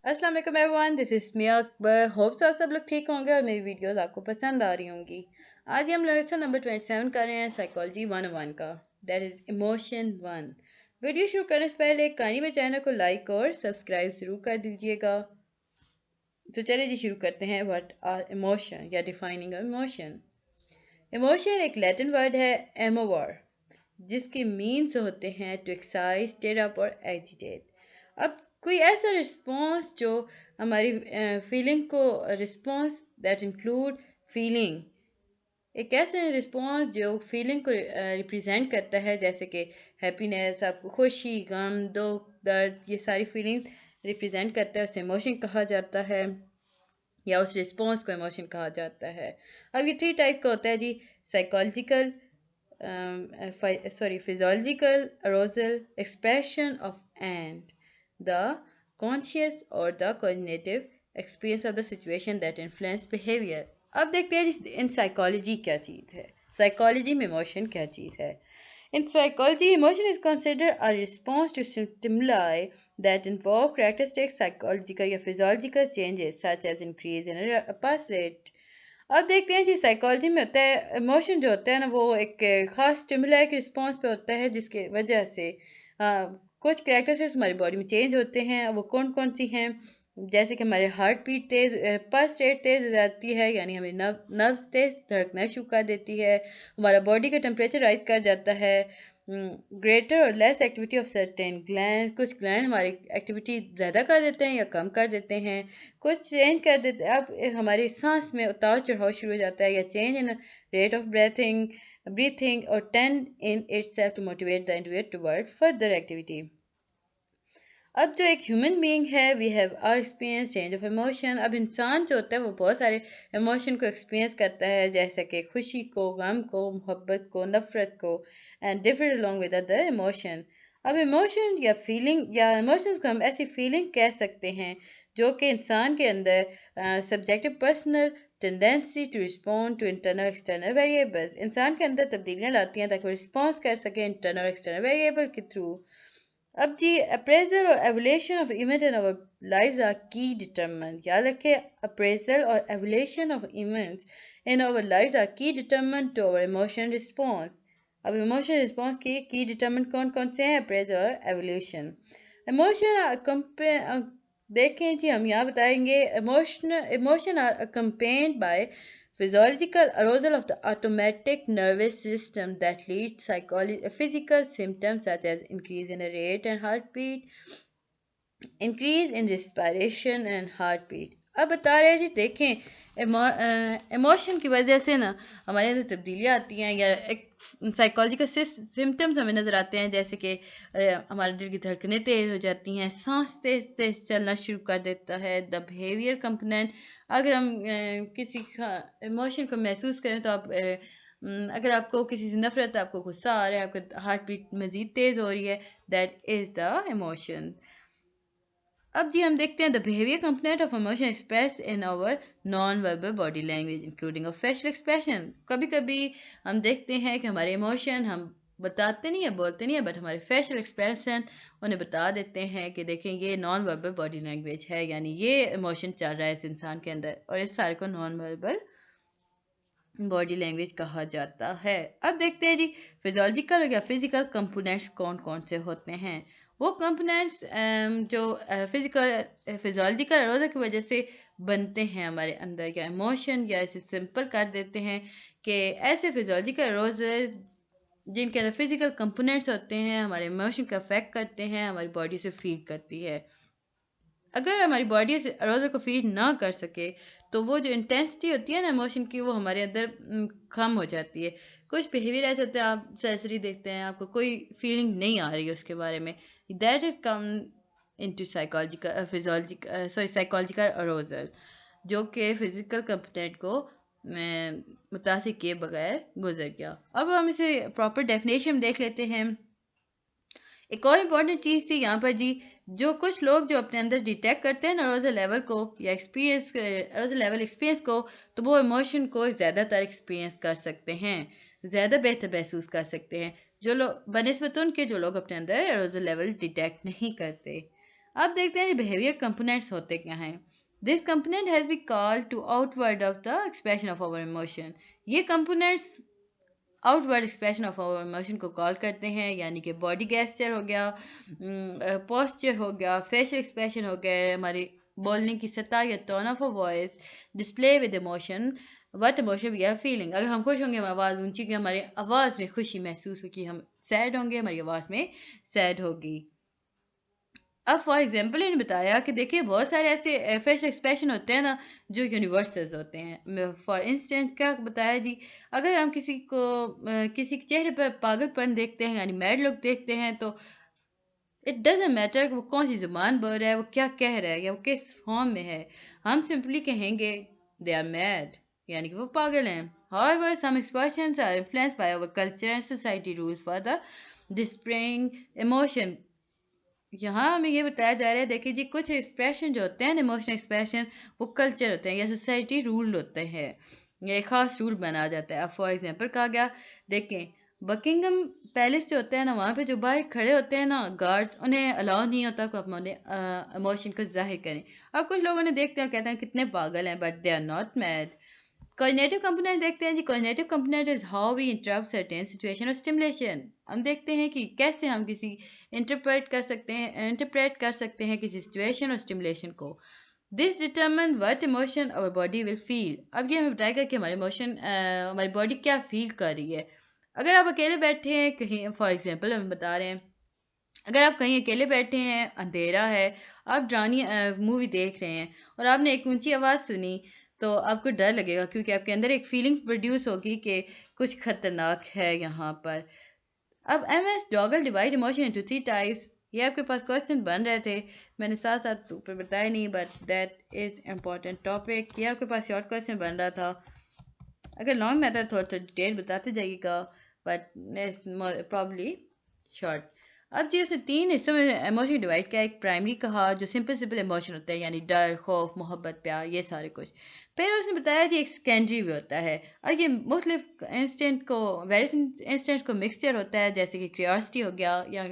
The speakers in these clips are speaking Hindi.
अस्सलाम वालेकुम everyone, this is Miya Akbar. Hope so सब लोग ठीक होंगे और मेरी वीडियोस आपको पसंद आ रही होंगी। आज हम लेसन नंबर 27 कर रहे हैं साइकोलॉजी 101 का, दैट इज इमोशन 1। वीडियो शुरू करने से पहले कहानी में चैनल को लाइक और सब्सक्राइब जरूर कर दीजिएगा। तो चलिए जी शुरू करते हैं। व्हाट आर इमोशन या डिफाइनिंग इमोशन। इमोशन एक लैटिन वर्ड है एमोवर, जिसके मीन्स होते हैं टू एक्साइट, स्टेट अप और एजिटेट। अब कोई ऐसा रिस्पॉन्स जो हमारी फीलिंग को रिस्पॉन्स दैट इंक्लूड फीलिंग, एक ऐसा रिस्पॉन्स जो फीलिंग को रिप्रेजेंट करता है, जैसे कि हैप्पीनेस, आपको खुशी, गम, दुख, दर्द, ये सारी फीलिंग रिप्रेजेंट करता है, उसे इमोशन कहा जाता है या उस रिस्पॉन्स को इमोशन कहा जाता है। अब ये 3 टाइप का होता है जी। Psychological, physiological arousal, expression of and the conscious or the cognitive experience of the situation that influence behavior। अब देखते हैं इन साइकोलॉजी क्या चीज़ है, साइकोलॉजी में इमोशन क्या चीज़ है। In psychology, emotion is considered a response to stimuli that involve characteristic psychological or physiological changes such as increase in a pulse rate। अब देखते हैं जी, साइकोलॉजी में होता है इमोशन जो होता है ना, वो एक खास स्टिमुलाई के रिस्पॉन्स पे होता है, जिसके वजह से कुछ कैरेक्टरिस्टिक्स हमारी बॉडी में चेंज होते हैं। वो कौन कौन सी हैं? जैसे कि हमारे हार्ट बीट तेज, पल्स रेट तेज हो जाती है, यानी हमें नर्व्स तेज धड़कना शुरू कर देती है। हमारा बॉडी का टेम्परेचर राइज कर जाता है। ग्रेटर और less activity of certain gland, कुछ ग्लैंड हमारी एक्टिविटी ज़्यादा कर देते हैं या कम कर देते हैं, कुछ चेंज कर देते हैं। अब हमारी सांस में उतार चढ़ाव शुरू हो जाता है, या change in rate of breathing और tend in itself to motivate the individual toward further activity. अब जो एक ह्यूमन बीइंग है, we have or experience change of emotion. अब इंसान जो होता है वो बहुत सारे इमोशन को एक्सपीरियंस करता है, जैसे कि खुशी को, गम को, मोहब्बत को, नफरत को, and different along with other emotion. अब इमोशन या फीलिंग या इमोशंस को हम ऐसी फीलिंग कह सकते हैं जो कि इंसान के अंदर subjective personal tendency to respond to internal external variables, इंसान के अंदर तब्दीलियाँ लाती हैं ताकि वो रिस्पॉन्स कर सके इंटरनल एक्सटर्नल वेरिएबल के थ्रू। अब जी, अप्रेजल और evolution of event in our lives are key determinant. याद रखें, अप्रेजल और evolution of events in our lives are key determinant to our emotion response. अब इमोशन रिस्पॉन्स की डिटरमिनेंट कौन कौन से हैं? अप्रेजल और एवोल्यूशन। इमोशन देखें जी, हम यहाँ बताएंगे emotion are accompanied by physiological arousal of the automatic nervous system that leads physical symptoms such as increase in the rate and heartbeat, increase in respiration and heartbeat। अब बता रहे हैं जी, देखें इमोशन की वजह से ना हमारे अंदर तब्दीलियाँ आती हैं, या एक साइकोलॉजिकल सिम्टम्स हमें नज़र आते हैं, जैसे कि हमारे दिल की धड़कनें तेज़ हो जाती हैं, सांस तेज़ तेज़ चलना शुरू कर देता है। द बिहेवियर कंपोनेंट, अगर हम किसी इमोशन को महसूस करें तो आप अगर आपको किसी से नफरत, आपको गुस्सा आ रहा है, आपका हार्ट बीट मज़ीद तेज़ हो रही है, दैट इज़ द इमोशन। अब जी हम देखते हैं the behaviour component of emotion express in our non verbal body language including of facial expression. कभी कभी हम देखते हैं कि हमारे इमोशन हम बताते नहीं है, बोलते नहीं है, बट हमारे फेशियल एक्सप्रेशन उन्हें बता देते हैं कि देखें ये नॉन वर्बल बॉडी लैंग्वेज है, यानी ये इमोशन चल रहा है इस इंसान के अंदर, और इस सारे को नॉन वर्बल बॉडी लैंग्वेज कहा जाता है। अब देखते हैं जी, फिजियोलॉजिकल या फिजिकल कंपोनेंट्स कौन कौन से होते हैं। वो कंपोनेंट्स जो फिजियोलॉजिकल अरोज़ल की वजह से बनते हैं हमारे अंदर, या इमोशन, या इसे सिंपल कर देते हैं कि ऐसे फिजियोलॉजिकल अरोज़ल जिनके अंदर फिजिकल कंपोनेंट्स होते हैं हमारे इमोशन को अफेक्ट करते हैं, हमारी बॉडी से फील करती है। अगर हमारी बॉडी अरोज़ल को फीड ना कर सके तो वो जो इंटेंसिटी होती है ना इमोशन की, वो हमारे अंदर कम हो जाती है। कुछ बिहेवियर ऐसे होते हैं, आप सेंसरी देखते हैं, आपको कोई फीलिंग नहीं आ रही है उसके बारे में, that is come into psychological arousal, जो कि फिजिकल कंपोनेंट को मुतासिर किए बगैर गुजर गया। अब हम इसे प्रॉपर डेफिनेशन देख लेते हैं। एक और इम्पॉर्टेंट चीज़ थी यहाँ पर जी, जो कुछ लोग जो अपने अंदर डिटेक्ट करते हैं अरोज़ल लेवल को या अरोज़ल लेवल एक्सपीरियंस को, तो वो इमोशन को ज़्यादातर एक्सपीरियंस कर सकते हैं, ज़्यादा बेहतर महसूस कर सकते हैं जो लोग बनस्बत उनके जो लोग अपने अंदर अरोज़ल लेवल डिटेक्ट नहीं करते। अब देखते हैं बिहेवियर कंपोनेंट्स होते क्या हैं. This component has be called to outward of the expression of our emotion. ये components outward expression of our emotion को कॉल करते हैं, यानी कि बॉडी गेस्चर हो गया, पोस्चर हो गया, फेशियल एक्सप्रेशन हो गया, हमारी बोलने की सतह या tone of a voice display with emotion, what emotion we are feeling. अगर हम खुश होंगे हमारी आवाज़ ऊंची होगी, हमारी आवाज़ में खुशी महसूस होगी. हम सैड होंगे हमारी आवाज़ में सैड होगी. अब फॉर एग्जांपल इन्होंने बताया कि देखिए बहुत सारे ऐसे फेशियल एक्सप्रेशन होते हैं ना जो यूनिवर्सल्स होते हैं. फॉर इंस्टेंस क्या बताया जी, अगर हम किसी के चेहरे पर पागलपन देखते हैं यानी मैड लुक देखते हैं, तो इट डजेंट मैटर वो कौन सी जुबान बोल रहा है, वो क्या कह रहा है या वो किस फॉर्म में है, हम सिंपली कहेंगे दे आर मैड, यानी कि वो पागल हैं. However, some expressions are influenced by our culture and society rules for the displaying emotion. यहाँ हमें ये बताया जा रहा है, देखिए जी कुछ एक्सप्रेशन जो होते हैं इमोशनल एक्सप्रेशन वो कल्चर होते हैं या सोसाइटी रूल होते हैं, या एक खास रूल बना जाता है. अब फॉर एग्जांपल कहा गया, देखें बकिंगम पैलेस जो होता है ना, वहाँ पे जो बाहर खड़े होते हैं ना गार्ड्स, उन्हें अलाउ नहीं होता कि अपने इमोशन को जाहिर करें. अब कुछ लोग उन्हें देखते हैं और कहते हैं कितने पागल हैं, but they are not mad. Cognitive component देखते हैं जी. Cognitive component is how we interrupt certain situation और स्टिमुलेशन. हम देखते हैं कि कैसे हम किसी इंटरप्रेट कर सकते हैं किसी सिचुएशन और स्टिमुलेशन को. This determine what emotion our body will feel. अब ये हमें बताएगा कि हमारी बॉडी क्या फील कर रही है. अगर आप अकेले बैठे हैं कहीं, फॉर एग्जांपल हम बता रहे हैं, अगर आप कहीं अकेले बैठे हैं, अंधेरा है, आप डरावनी मूवी देख रहे हैं और आपने एक ऊंची आवाज़ सुनी, तो आपको डर लगेगा क्योंकि आपके अंदर एक फीलिंग प्रोड्यूस होगी कि कुछ खतरनाक है यहाँ पर. अब MS Dougall divide emotion into 3 types. ये आपके पास क्वेश्चन बन रहे थे, मैंने साथ साथ ऊपर बताया नहीं, but that is important topic. ये आपके पास शॉर्ट क्वेश्चन बन रहा था. अगर लॉन्ग मेथड थोड़ा सा डिटेल बताते जाइएगा, बट प्रॉब्ली शॉर्ट. अब जी उसने 3 हिस्सों में इमोशन डिवाइड किया. एक प्राइमरी कहा जो सिंपल सिंपल इमोशन होते हैं, यानी डर, खौफ, मोहब्बत, प्यार, ये सारे कुछ. फिर उसने बताया जी एक सेकेंडरी भी होता है, और ये मुख्तलिफ वेरियस इंस्टेंट को मिक्सचर होता है, जैसे कि क्यूरियोसिटी हो गया, या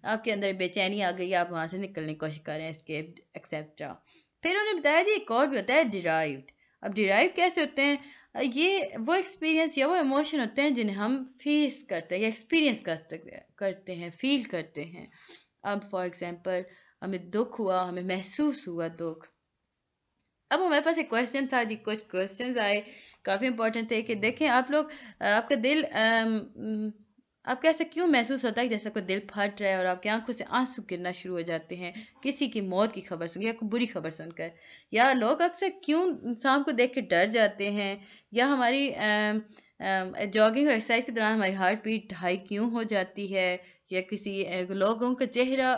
आपके अंदर बेचैनी आ गई, आप वहाँ से निकलने की कोशिश कर रहे हैं, एस्केप एक्सेट्रा. फिर उन्होंने बताया जी एक और भी होता है डिराइव्ड. अब डिराइव कैसे होते हैं, ये वो एक्सपीरियंस या वो इमोशन होते हैं जिन्हें हम फेस करते हैं या एक्सपीरियंस करते हैं, फील करते हैं. अब फॉर एग्जांपल हमें दुख हुआ, हमें महसूस हुआ दुख. अब हमारे पास एक क्वेश्चन था जी, कुछ क्वेश्चंस आए काफ़ी इंपॉर्टेंट थे कि देखें आप लोग, आपका दिल आपको ऐसा क्यों महसूस होता है जैसे आपका दिल फट रहा है और आपकी आंखों से आंसू गिरना शुरू हो जाते हैं किसी की मौत की खबर सुन या कोई बुरी खबर सुनकर, या लोग अक्सर क्यों इंसान को देख के डर जाते हैं, या हमारी जॉगिंग और एक्सरसाइज के दौरान हमारी हार्ट बीट हाई क्यों हो जाती है, या किसी लोगों का चेहरा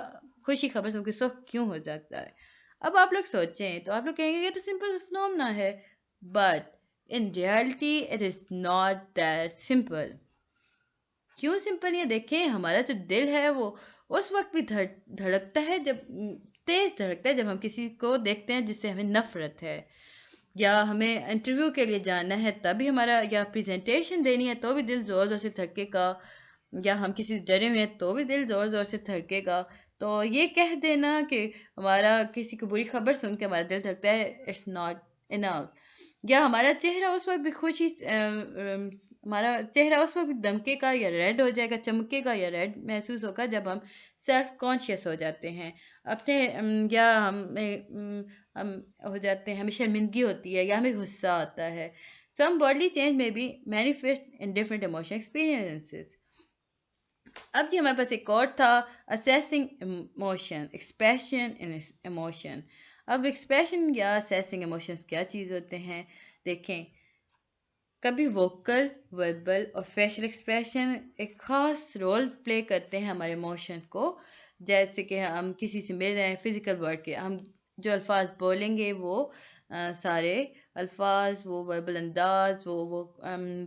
खुशी खबर सुन के सुख क्यों हो जाता है. अब आप लोग सोचें तो आप लोग कहेंगे ये तो सिंपल फिनोमेना है, but in reality it is not that simple. क्यों सिंपल नहीं है, देखें हमारा जो दिल है वो उस वक्त भी धड़कता है जब तेज धड़कता है जब हम किसी को देखते हैं जिससे हमें नफरत है, या हमें इंटरव्यू के लिए जाना है तभी हमारा, या प्रेजेंटेशन देनी है तो भी दिल ज़ोर ज़ोर से धड़केगा, या हम किसी से डरे हुए हैं तो भी दिल ज़ोर ज़ोर से धड़केगा. तो ये कह देना कि हमारा किसी को बुरी खबर सुन के हमारा दिल धड़कता है, इट्स नॉट इनफ. या हमारा चेहरा उस वक्त भी हमारा चेहरा उस वक्त भी दमकेगा या रेड हो जाएगा, चमकेगा या रेड महसूस होगा जब हम सेल्फ कॉन्शियस हो जाते हैं अपने, या हम हो जाते हैं, हमें शर्मिंदगी होती है या हमें गुस्सा आता है. Some body change may be manifest in different emotion experiences. अब जी हमारे पास एक और था, assessing emotion, expression in emotion. अब एक्सप्रेशन या असेसिंग इमोशंस क्या चीज़ होते हैं, देखें कभी वोकल, वर्बल और फेशियल एक्सप्रेशन एक ख़ास रोल प्ले करते हैं हमारे इमोशन को. जैसे कि हम किसी से मिल रहे हैं, फिज़िकल वर्ड के हम जो अल्फाज बोलेंगे वो सारे अल्फाज, वो वर्बल अंदाज, वो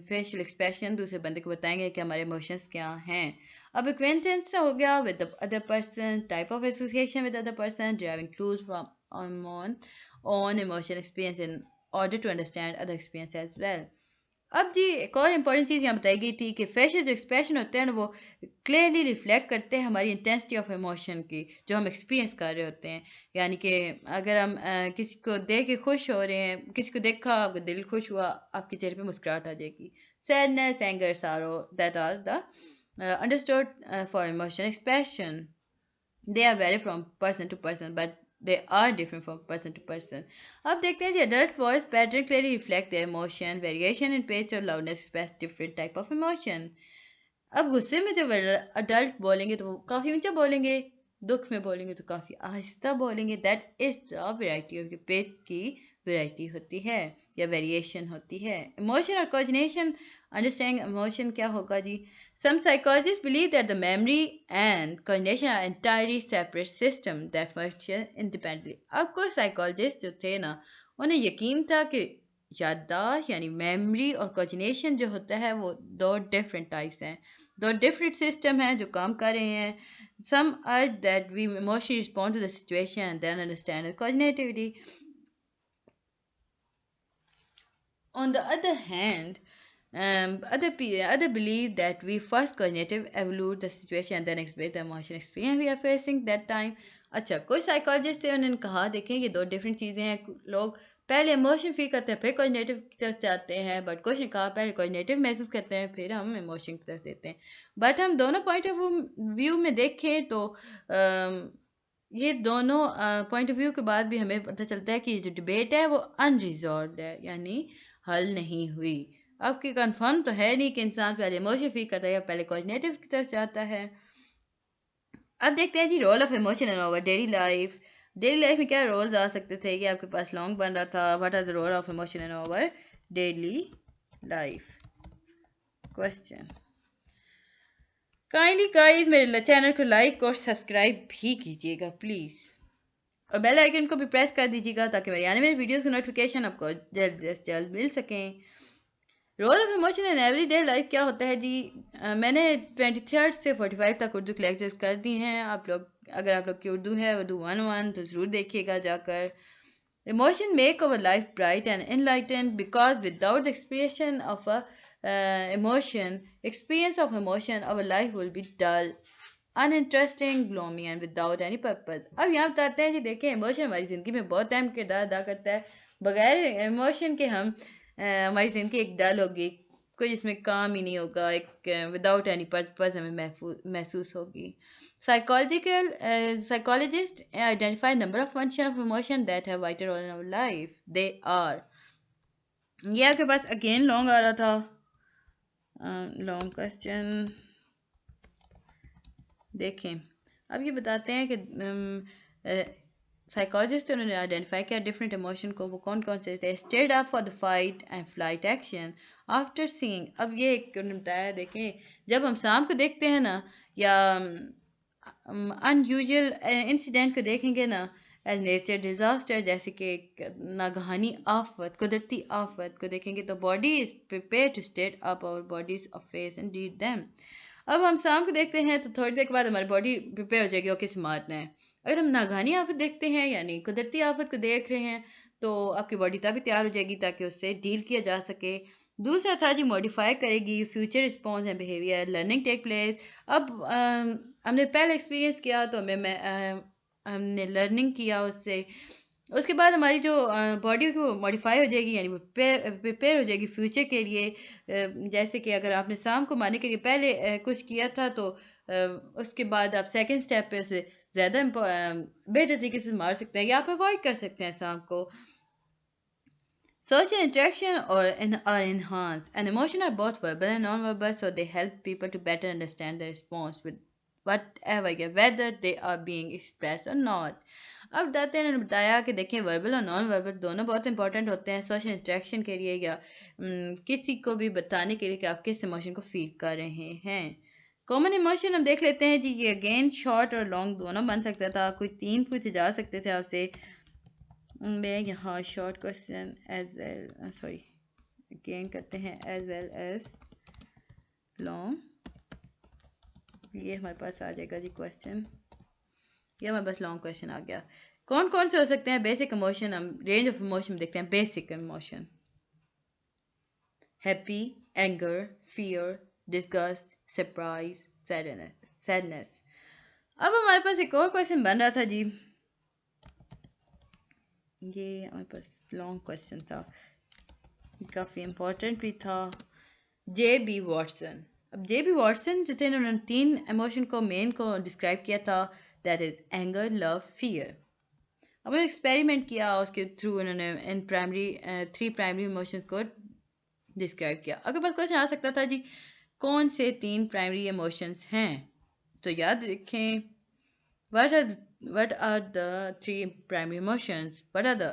फेशियल एक्सप्रेशन दूसरे बंदे को बताएंगे कि हमारे इमोशंस क्या हैं. अब एक्वेंटेंस हो गया with the other person, type of association with other person, driving clues from on emotion experience in order to understand other experience as well. अब जी एक और इम्पॉर्टेंट चीज़ यहाँ बताई गई थी कि फेशियल जो एक्सप्रेशन होते हैं ना वो क्लियरली रिफ्लेक्ट करते हैं हमारी इंटेंसिटी ऑफ इमोशन की जो हम एक्सपीरियंस कर रहे होते हैं। यानी कि अगर हम किसी को देख के खुश हो रहे हैं, किसी को देखा आपका दिल खुश हुआ, आपके चेहरे पे मुस्कुराहट आ जाएगी। Sadness, anger, sorrow, that are the understood for emotion expression. They are vary from person to person, but they are different from person to person. अब देखते हैं जी adult voice pattern clearly reflect their emotion, variation in pitch और loudness express different type of emotion. अब गुस्से में जब अडल्ट बोलेंगे तो वो काफ़ी ऊंचा बोलेंगे, दुख में बोलेंगे तो काफ़ी आहिस्ता बोलेंगे। That is the variety of pitch की वेराइटी होती है या वेरिएशन होती है। इमोशन और कोऑर्डिनेशन, अंडरस्टैंडिंग इमोशन क्या होगा जी? Some psychologist believe that the memory and coordination are entirely separate system that function independently. अब कुछ साइकोलॉजिस्ट जो थे ना, उन्हें यकीन था कि याददाश्त यानी मेमोरी और कोऑर्डिनेशन जो होता है वो दो डिफरेंट टाइप्स हैं, दो डिफरेंट सिस्टम हैं जो काम कर रहे हैं। Some urge that we emotionally respond to the situation and then understand the coordinativity. On the other hand, other believe that we first cognitive evaluate the situation and then express the emotion experience we are facing that time. अच्छा, कुछ साइकोलॉजिस्ट थे, उन्होंने कहा देखें ये दो डिफरेंट चीज़ें हैं। लोग पहले इमोशन फील करते हैं फिर कोऑर्डिनेटिव की तरफ जाते हैं, बट कुछ ने कहा पहले कोऑर्डिनेटिव महसूस करते हैं फिर हम इमोशन की तरफ देते हैं। बट हम दोनों पॉइंट ऑफ व्यू में देखें तो ये दोनों पॉइंट ऑफ व्यू के बाद भी हमें पता चलता है कि जो डिबेट है वो अनरिजॉल्व है, यानी हल नहीं हुई। अब कि कंफर्म तो है नहीं कि इंसान पहले इमोशन फील करता है या पहले कॉग्निटिव की तरफ जाता है। अब देखते हैं जी role of emotion in our daily life. Daily life में क्या रोल्स आ सकते थे? कि आपके पास लॉन्ग बन रहा था, what are the role of emotion in our daily life? Question. Kindly guys मेरे चैनल को लाइक और सब्सक्राइब भी कीजिएगा प्लीज़, और बेल आइकन को भी प्रेस कर दीजिएगा ताकि मेरी आने वाली वीडियोस की नोटिफिकेशन आपको जल्द से जल्द मिल सकें। Role of emotion in every day life क्या होता है जी? मैंने 23 से 45 तक उर्दू क्लासेस कर दी हैं। आप लोग अगर आप लोग की उर्दू है उर्दू 1 तो ज़रूर देखिएगा जाकर। Emotion make our life bright and enlightened because without expression of a emotion, experience of emotion, our life will be dull, uninteresting, gloomy and without any purpose. अब यहाँ बताते हैं जी, देखें इमोशन हमारी ज़िंदगी में बहुत अहम किरदार अदा करता है। बगैर इमोशन के हम हमारी ज़िंदगी एक डल होगी, कोई इसमें काम ही नहीं होगा, एक विदाउट एनी पर्पस हमें महसूस होगी। Psychologists identify number of function of emotion that have vital role in our life. They are, ये आपके पास अगेन लॉन्ग आ रहा था, लॉन्ग क्वेश्चन देखें। अब ये बताते हैं कि साइकोलॉजिस्ट उन्होंने आइडेंटिफाई किया डिफरेंट इमोशन को, वो कौन कौन से थे? Stayed up for the fight and flight action after seeing. अब ये एक उन्होंने बताया, देखें जब हम सांप को देखते हैं ना या अनयूजुअल इंसिडेंट को देखेंगे ना एज नेचर डिजास्टर, जैसे कि नागहानी आफत, कुदरती आफत को देखेंगे तो body is prepare to state up our bodies of face and did them. अब हम सांप को देखते हैं तो थोड़ी देर के बाद हमारी बॉडी प्रिपेयर हो जाएगी ओके से मारना है। अगर हम नागहानी आफत देखते हैं यानी कुदरती आफत को देख रहे हैं तो आपकी बॉडी तभी तैयार हो जाएगी ताकि उससे डील किया जा सके। दूसरा था जी मॉडिफाई करेगी future response and behaviour, learning take place. अब हमने पहले एक्सपीरियंस किया तो हमने लर्निंग किया उससे, उसके बाद हमारी जो बॉडी को मॉडिफाई हो जाएगी यानी वो प्रिपेयर हो जाएगी फ्यूचर के लिए। जैसे कि अगर आपने सांप को मारने के लिए पहले कुछ किया था तो उसके बाद आप सेकंड स्टेप पे उसे ज़्यादा बेहतर तरीके से मार सकते हैं या आप अवॉइड कर सकते हैं सांप को। Social interaction are enhanced, and emotion are both verbal and non-verbal, so they help people to better understand the response with whatever, whether they are being expressed or not. अब बताते हैं, उन्होंने बताया कि देखें वर्बल और नॉन वर्बल दोनों बहुत इंपॉर्टेंट होते हैं सोशल इंटरेक्शन के लिए या किसी को भी बताने के लिए कि आप किस इमोशन को फील कर रहे हैं। कॉमन इमोशन हम देख लेते हैं जी, ये अगेन शॉर्ट और लॉन्ग दोनों बन सकता था, कोई 3 पूछे जा सकते थे आपसे। मैं यहाँ short question as well sorry again करते हैं एज वेल एज लॉन्ग। ये हमारे पास आ जाएगा जी क्वेश्चन, ये हमारे पास लॉन्ग क्वेश्चन आ गया। कौन कौन से हो सकते हैं बेसिक इमोशन? हम रेंज ऑफ इमोशन देखते हैं। Basic emotion happy, anger, fear, disgust, surprise, sadness. अब हमारे पास एक और क्वेश्चन बन रहा था जी। ये हमारे पास लॉन्ग क्वेश्चन था, काफ़ी इम्पोर्टेंट भी था। J B Watson. अब जे बी वॉटसन जो थे उन्होंने 3 इमोशन को मेन को डिस्क्राइब किया था, that is anger, love, fear. अब उन्होंने एक्सपेरिमेंट किया, उसके थ्रू उन्होंने इन प्राइमरी 3 प्राइमरी इमोशंस को डिस्क्राइब किया। अगर बस क्वेश्चन आ सकता था जी कौन से 3 प्राइमरी इमोशंस हैं, तो याद रखें what are the 3 primary emotions, what are the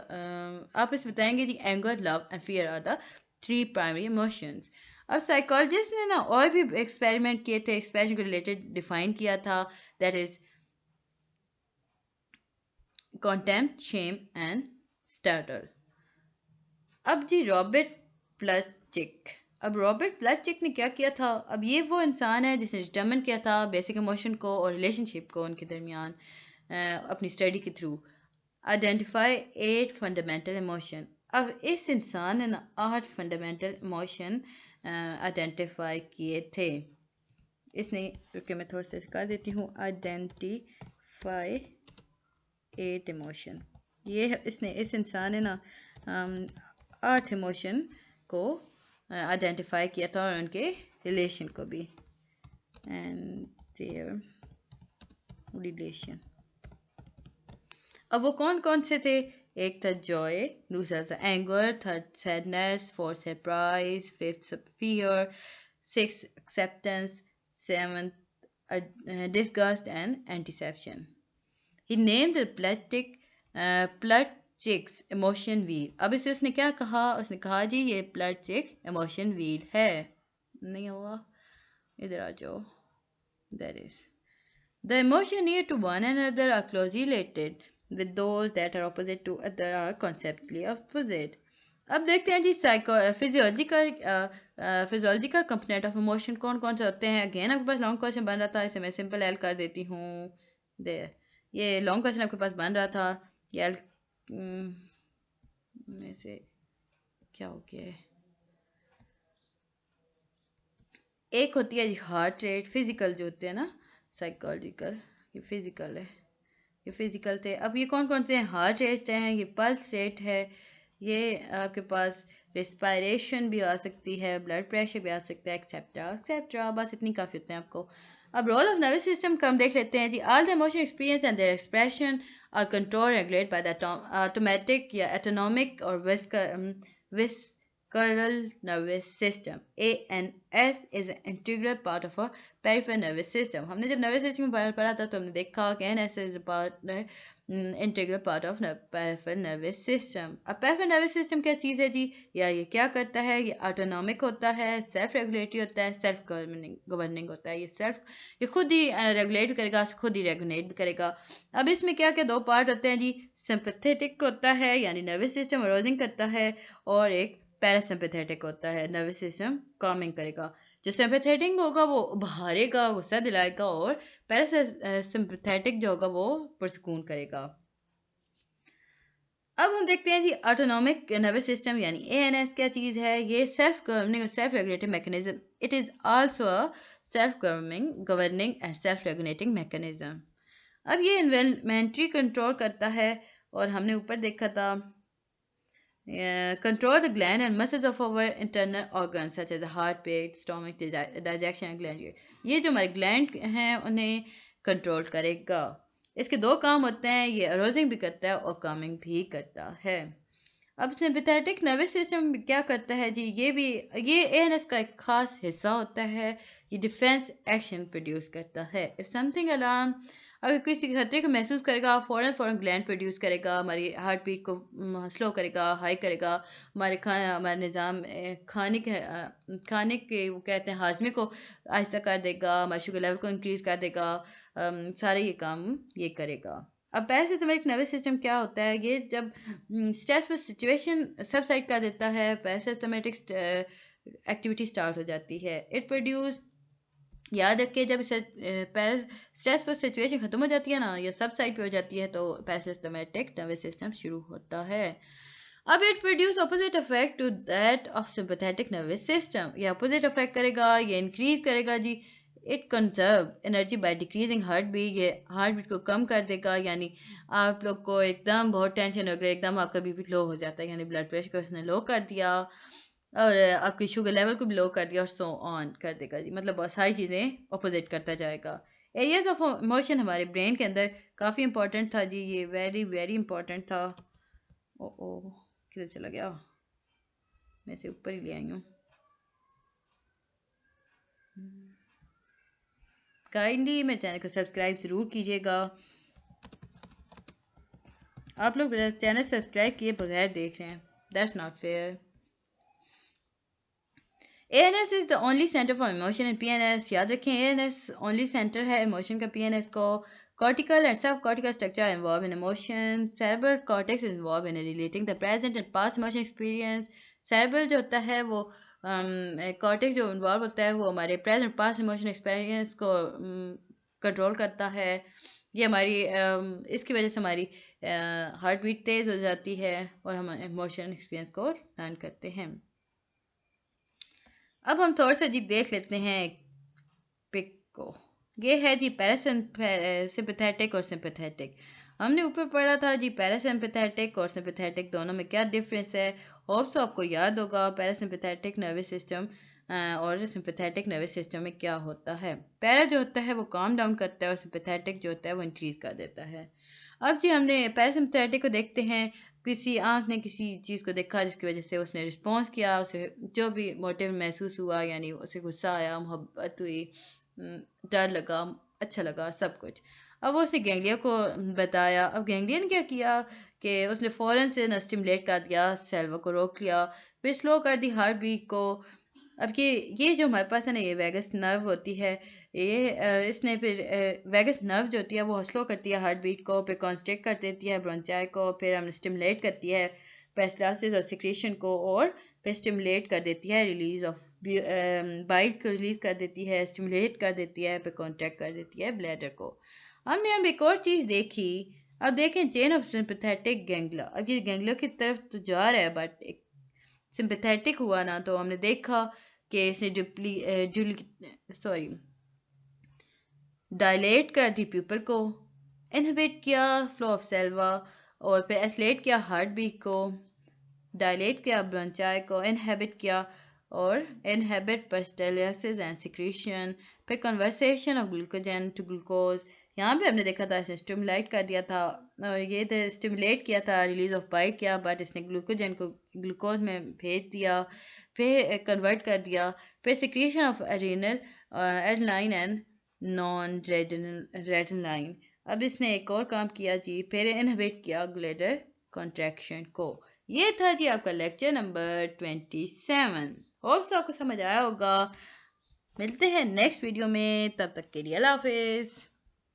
आप इस बताएंगे जी anger, love and fear are the 3 primary emotions। अब साइकोलॉजिस्ट ने ना और भी एक्सपेरिमेंट किए थे, एक्सप्रेशन को रिलेटेड डिफाइन किया था, that is contempt, shame and startle। अब जी रॉबर्ट प्लचिक। अब रॉबर्ट प्लचिक ने क्या किया था, अब ये वो इंसान है जिसने डिटर्मिन किया था बेसिक इमोशन को और रिलेशनशिप को उनके दरमियान अपनी स्टडी के थ्रू आइडेंटिफाई 8 फंडामेंटल इमोशन। अब इस इंसान ने ना 8 फंडामेंटल इमोशन आइडेंटिफाई किए थे। इसने रुके मैं थोड़ा सा कर देती हूँ, आइडेंटिफाई 8 इमोशन। ये इसने इस इंसान ने ना 8 इमोशन को आइडेंटिफाई किया था और उनके रिलेशन को भी, एंड देयर रिलेशन। अब वो कौन कौन से थे, एक था जॉय, दूसरा था anger, third sadness, fourth surprise, fifth fear, six acceptance, seventh disgust and anticipation. He named the Plutchik's emotion wheel. अब इसे उसने क्या कहा, उसने कहा जी ये प्लचिक इमोशन व्हील है। नहीं हुआ, इधर आ जाओ। That is the emotion near to one another are closely related, with those that are opposite to other are conceptually opposite। अब देखते हैं जी फिजियोलॉजिकल कंपोनेंट ऑफ इमोशन कौन कौन से होते हैं। अगेन आपके पास लॉन्ग क्वेश्चन बन रहा था, इसे मैं सिंपल एल कर देती हूँ। देयर, ये लॉन्ग क्वेश्चन आपके पास बन रहा था, ये एल में से क्या हो गया है। एक होती है जी हार्ट रेट, फिजिकल जो होते हैं ना, साइकोलॉजिकल, ये फिजिकल है, ये फिजिकल थे। अब ये कौन कौन से हैं, हार्ट रेट हैं, ये पल्स रेट है, ये आपके पास रिस्पायरेशन भी आ सकती है, ब्लड प्रेशर भी आ सकता है, एक्सेट्रा एक्सेट्रा। बस इतनी काफ़ी होते हैं आपको। अब रोल ऑफ नर्वस सिस्टम का हम देख लेते हैं जी। All the emotion experience and their expression are control regulate by the automatic या एटोनॉमिक और visceral nervous system। ANS is an integral part of a peripheral nervous system। हमने जब nervous system में पढ़ा था तो हमने देखा कि ANS is a part integral part of peripheral nervous system। अब peripheral nervous system क्या चीज़ है जी, या ये क्या करता है, ये ऑटोनॉमिक होता है, सेल्फ रेगुलेटरी होता है, सेल्फ गवर्निंग होता है। ये खुद ही रेगुलेट करेगा, खुद ही रेगुलेट भी करेगा। अब इसमें क्या क्या 2 पार्ट होते हैं जी, सिंपैथेटिक होता है यानी नर्वस सिस्टम अरोजिंग करता है, और एक पैरासिम्पैथेटिक होता है, नर्वस सिस्टम कामिंग करेगा। जो सिंपैथेटिक होगा वो बहारेगा, गुस्सा दिलाएगा, और पैरासिम्पैथेटिक जो होगा वो पुरसकून करेगा। अब हम देखते हैं जी ऑटोनॉमिक नर्वस सिस्टम यानी एएनएस क्या चीज़ है। ये सेल्फ गवर्निंग और self regulating mechanism, it is also a self governing and self regulating mechanism. अब ये इन्वेंट्री कंट्रोल करता है, और हमने ऊपर देखा था control the gland and muscles of our internal organs such as the heart, peat, stomach, digestion gland। ये जो हमारे ग्लैंड हैं उन्हें कंट्रोल करेगा। इसके 2 काम होते हैं, ये अरोजिंग भी करता है और कामिंग भी करता है। अब सिंपैथेटिक नर्वस सिस्टम क्या करता है जी, ये एएनएस का एक खास हिस्सा होता है। ये डिफेंस एक्शन प्रोड्यूस करता है। इफ समथिंग अलार्म, अगर किसी खतरे को महसूस करेगा, फ़ौरन ग्लैंड प्रोड्यूस करेगा, हमारी हार्ट बीट को स्लो करेगा, हाई करेगा, हमारे निज़ाम खाने के वो कहते हैं हाजमे को आहिस्ता कर देगा, हमारे शुगर लेवल को इंक्रीज़ कर देगा, सारे ये काम ये करेगा। अब पैरासिम्पैथेटिक नर्वस सिस्टम क्या होता है, ये जब स्ट्रेसफुल सिचुएशन सबसाइड कर देता है, पैरासिम्पैथेटिक एक्टिविटी स्टार्ट हो जाती है। इट प्रोड्यूस, याद रखिए जब स्ट्रेसफुल सिचुएशन ख़त्म हो जाती है ना, या सब साइड पे हो जाती है, तो पैरासिम्पैथेटिक नर्वस सिस्टम शुरू होता है। अब it produce opposite effect to that of sympathetic nervous system, ये अपोजिट इफेक्ट करेगा, ये इंक्रीज करेगा जी it conserve energy by decreasing heart beat, ये हार्ट बीट को कम कर देगा। यानी आप लोग को एकदम बहुत टेंशन हो गई, एकदम आपका बीपी लो हो जाता है, यानी ब्लड प्रेशर को उसने लो कर दिया और आपकी शुगर लेवल को भी लो कर दिया और सो ऑन कर देगा जी। मतलब बहुत सारी चीज़ें अपोजिट करता जाएगा। एरियाज ऑफ इमोशन हमारे ब्रेन के अंदर काफ़ी इंपॉर्टेंट था जी, ये वेरी वेरी इंपॉर्टेंट था। ओ ओ किधर चला गया, मैं इसे ऊपर ही ले आई हूँ। काइंडली मेरे चैनल को सब्सक्राइब ज़रूर कीजिएगा। आप लोग मेरा चैनल सब्सक्राइब किए बगैर देख रहे हैं, that's not fair. ANS is the only centre for emotion in PNS। याद रखें ANS ओनली सेंटर है इमोशन का PNS को। कॉर्टिकल एंड सब cortical structure involve in emotion. Cerebral cortex involve in relating the present and past emotion experience. Cerebral जो होता है वो कॉर्टेक्स जो इन्वॉल्व होता है वो हमारे प्रेजेंट पास्ट इमोशन एक्सपीरियंस को कंट्रोल करता है। ये हमारी इसकी वजह से हमारी हार्ट बीट तेज़ हो जाती है और हम इमोशन एक्सपीरियंस को लर्न करते हैं। अब हम थोड़ा सा जी देख लेते हैं पिक को। ये है जी पैरासिम्पैथेटिक और सिंपैथेटिक। हमने ऊपर पढ़ा था जी पैरासिम्पैथेटिक और सिंपैथेटिक दोनों में क्या डिफरेंस है। होप सो आपको याद होगा पैरासिम्पैथेटिक नर्वस सिस्टम और सिंपैथेटिक नर्वस सिस्टम में क्या होता है। पैरा जो होता है वो काम डाउन करता है और सिंपैथेटिक जो होता है वो इंक्रीज कर देता है। अब जी हमने पैरासिम्पैथेटिक को देखते हैं। किसी आँख ने किसी चीज़ को देखा जिसकी वजह से उसने रिस्पॉन्स किया, उसे जो भी मोटिव महसूस हुआ, यानी उसे गुस्सा आया, मोहब्बत हुई, डर लगा, अच्छा लगा, सब कुछ। अब वो उसने गैंग्लिया को बताया। अब गैंग्लिया ने क्या किया कि उसने फ़ौरन से न स्टिमुलेट कर दिया, सेल्वा को रोक लिया, फिर स्लो कर दी हार्ट बीट को। अब ये जो हमारे पास है ना, ये वेगस नर्व होती है, ये इसने फिर वेगस नर्व जो होती है वो स्लो करती है हार्ट बीट को, फिर कॉन्स्ट्रिक्ट कर देती है ब्रोंचाई को, फिर हम स्टिमुलेट करती है पेस्टासिस और सिक्रेशन को, और फिर स्टिमुलेट कर देती है रिलीज ऑफ बाइट को रिलीज कर देती है, स्टिमुलेट कर देती है, फिर कॉन्ट्रैक्ट कर देती है ब्लैडर को। हमने अब एक और चीज़ देखी। अब देखें चेन ऑफ सिंपैथेटिक गैंग्लिया। अब ये गैंग्लिया की तरफ तो जा रहा है, बट एक सिंपैथेटिक हुआ ना, तो हमने देखा कि इसने डायलेट कर दी प्यूपल को, इनहिबिट किया फ्लो ऑफ सेल्वा, और फिर एसलेट किया हार्ट बीट को, डायलेट किया ब्रोंचाई को, इनहिबिट किया और इनहिबिट पेस्टालिसिस एंड सिक्रीशन, फिर conversation of glycogen to glucose. यहाँ पे हमने देखा था इसने स्टिमुलेट कर दिया था, और ये स्टिमुलेट किया था, रिलीज ऑफ बाइट किया, बट इसने ग्लूकोजन को ग्लूकोज में भेज दिया, फिर कन्वर्ट कर दिया, फिर सिक्रीशन ऑफ एडेनाइन एंड नॉन रेटिनाइन। अब इसने एक और काम किया जी, फिर इनहिबिट किया ग्लेडर कॉन्ट्रैक्शन को। ये था जी आपका लेक्चर नंबर 27। होप सो आपको समझ आया होगा। मिलते हैं नेक्स्ट वीडियो में, तब तक के लिए अल्लाह हाफिज़।